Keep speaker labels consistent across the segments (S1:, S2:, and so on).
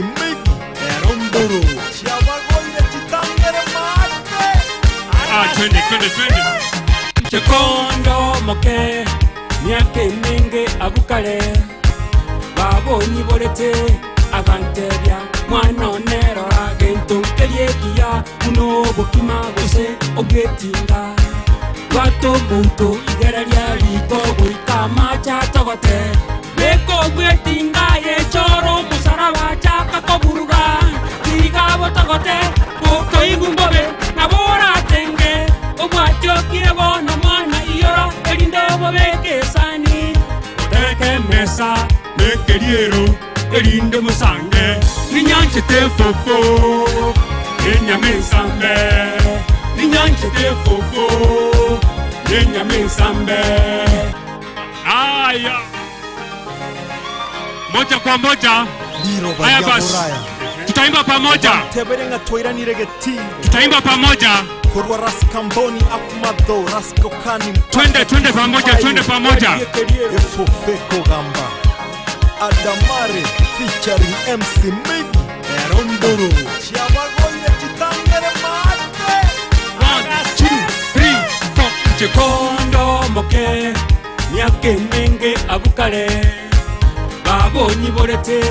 S1: Migi Eromburu Chiawagoire chitangere mate.
S2: Twende
S3: Chikondo moke myake mingi abukale babonyi borete agantebya mwana onerora gento kelyekia muno bokima gose ogetinga bato muntu igera lya liko goita macha togote leko gwetinga ye choro musaraba chaka koburuga tiga botogote boko igumbobe na bora tenge obwatyo kirebo no mwana iyora elinde bobeke sani teke mesa mekeriero elinde musange ninyanche te fofo enyame sambe ninyanche te fofo enyame sambe.
S2: Aya moja kwa moja. Haya basi tutaimba pamoja,
S1: Teberenga toira niregeti
S2: tutaimba pamoja.
S1: Korwa raskamboni akumado raskokani.
S2: Twende pamoja.
S1: Efofeko gamba Adamare featuring MC Migi Eromburu Chiawagoire chitangere mate.
S2: 1, 2, 3, 4.
S3: Chikondo moke myake mingi abukale babonyi borete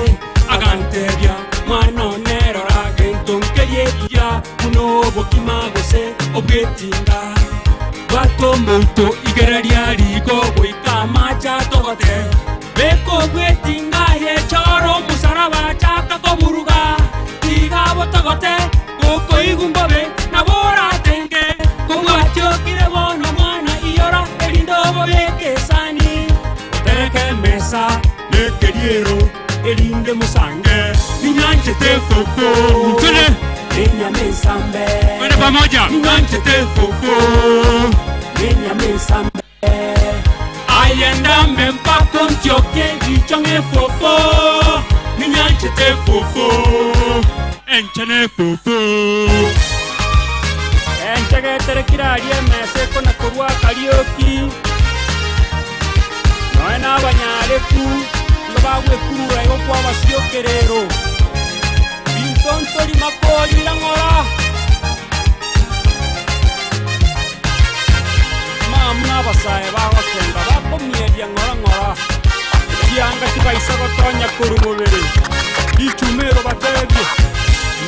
S3: agantebya mwana onerora gento kelyekia muno bokima gose obwetinga bato muntu igera lya liko goika macha togote beko bwetinga ye choro musaraba chaka koburuga tiga botogote goko igumbobe na bora tenge kobwatyo kirebo no mwana iyora elindo bobeke sani teke mesa mekeriero elinde musange ninyanche te fofo
S2: Twende
S3: enyame sambe
S2: pamoja.
S3: ninyanche te fofo enyame sambe ayenda mbempako ntioke gichonge fofo ninyanche te fofo
S2: Enchene fofo.
S3: enchegetere kirarie mese kona korwa karioki noe n'abanyareku bagwekurura ego kwa basiokerero bintontori makolira ngora mamna basaye bagotenga bakomieria ngora kianga kibaisa gotonya kurumubere ichumero batebye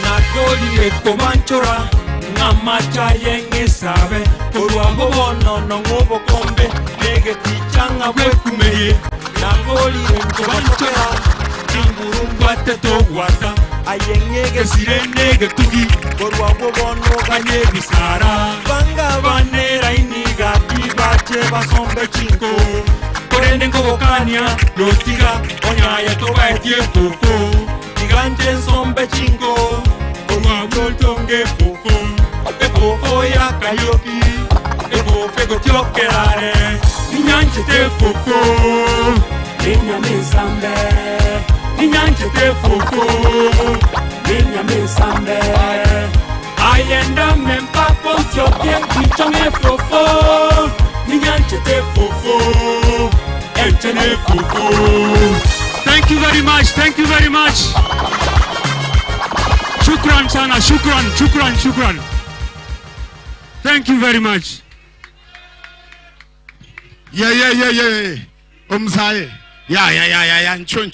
S3: nakolire komanchora ngamacha yengesabe korwambo bono no ngobokombe negetichanga bwekumeye nangolire nkobasokera ingurungwate togwata ayengege sirenege tugi korwambo bono ganye bisara banga banera iniga kibache basombe chinko korende ngobokania notiga onyaya tobaetie fofo iganje nsombe chinko omwambo tonge fofo efofo ya kayoki efofo gotyokerare ninyanche te fofo enyame sambe ninyanche te fofo enyame sambe ayenda mempako tyoke kichonge fofo ninyanche te fofo enchene fofo.
S2: Thank you very much. Shukran sana, shukran. Thank you very much.
S4: Yeah. Umzaye. Yeah. Chun.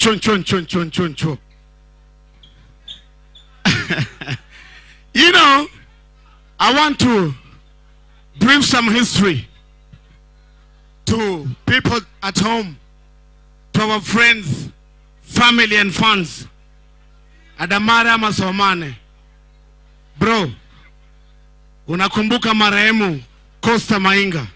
S4: You know, I want to bring some history to people at home, to our friends, family and fans. Adamara Masomane. Bro, unakumbuka marehemu Costa Mainga?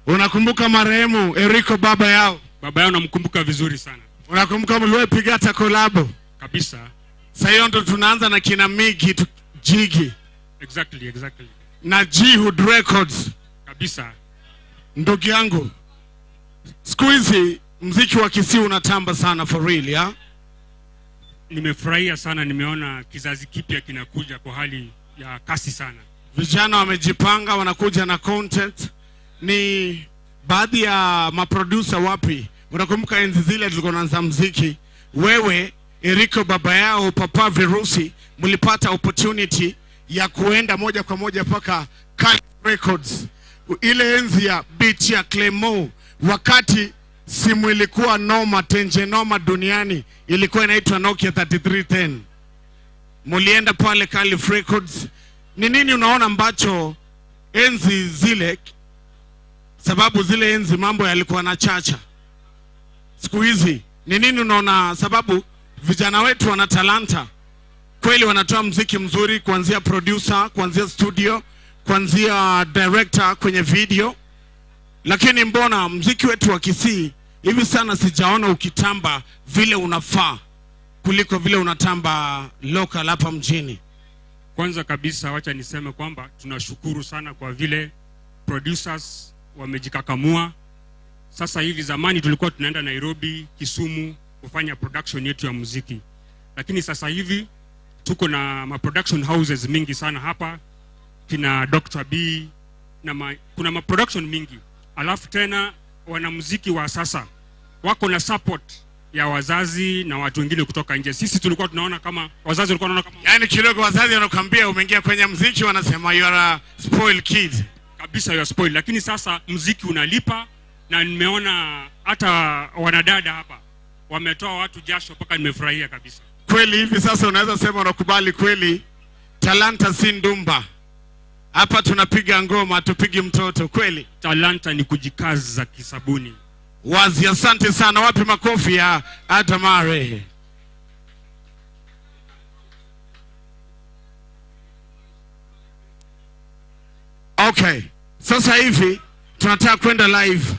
S4: Unakumbuka marehemu Eriko baba yao?
S2: Baba yao namkumbuka vizuri sana.
S4: Unakumbuka mliwapiga hata collabo?
S2: Kabisa.
S4: Sasa ndo tunaanza na kina Migi Jigi.
S2: Exactly.
S4: Na Jihud Records.
S2: Kabisa.
S4: Ndugu yangu, siku hizi mziki wa Kisii unatamba sana for real, ya?
S2: Nimefurahia sana, nimeona kizazi kipya kinakuja kwa hali ya kasi sana.
S4: Vijana wamejipanga, wanakuja na content. Ni baadhi ya maproducer wapi? Unakumbuka enzi zile tulikuwa tunaanza muziki, wewe Eriko baba yao, Papa Virusi, mlipata opportunity ya kuenda moja kwa moja paka Calif Records. Ile enzi ya beat ya Clemo, wakati simu ilikuwa noma, tenje noma duniani, ilikuwa inaitwa Nokia 3310. Mulienda pale Calif Records. Ni nini unaona ambacho enzi zile, sababu zile enzi mambo yalikuwa na chacha? Siku hizi ni nini unaona, sababu vijana wetu wana talanta kweli, wanatoa muziki mzuri, kuanzia producer, kuanzia studio, kuanzia director kwenye video, lakini mbona muziki wetu wa Kisii hivi sana sijaona ukitamba vile unafaa kuliko vile unatamba local hapa mjini?
S2: Kwanza kabisa wacha niseme kwamba tunashukuru sana kwa vile producers wamejikakamua. Sasa hivi, zamani tulikuwa tunaenda Nairobi, Kisumu kufanya production yetu ya muziki, lakini sasa hivi tuko na production houses mingi sana hapa, kina Dr. B na kuna production mingi. Alafu tena wanamuziki wa sasa wako na support ya wazazi na watu wengine kutoka nje. Sisi tulikuwa tunaona kama wazazi walikuwa wanaona kama,
S4: yani kidogo wazazi wanakuambia umeingia kwenye muziki, wanasema you are a spoiled kid.
S2: Kabisa, you are spoiled. Lakini sasa muziki unalipa, na nimeona hata wanadada hapa wametoa watu jasho mpaka nimefurahia kabisa.
S4: Kweli hivi sasa unaweza sema unakubali kweli talanta si ndumba. Hapa tunapiga ngoma, tupigi mtoto kweli.
S2: Talanta ni kujikaza kisabuni.
S4: Wazi, asante sana. Wapi makofi ya Adamare? Okay, sasa hivi tunataka kwenda live.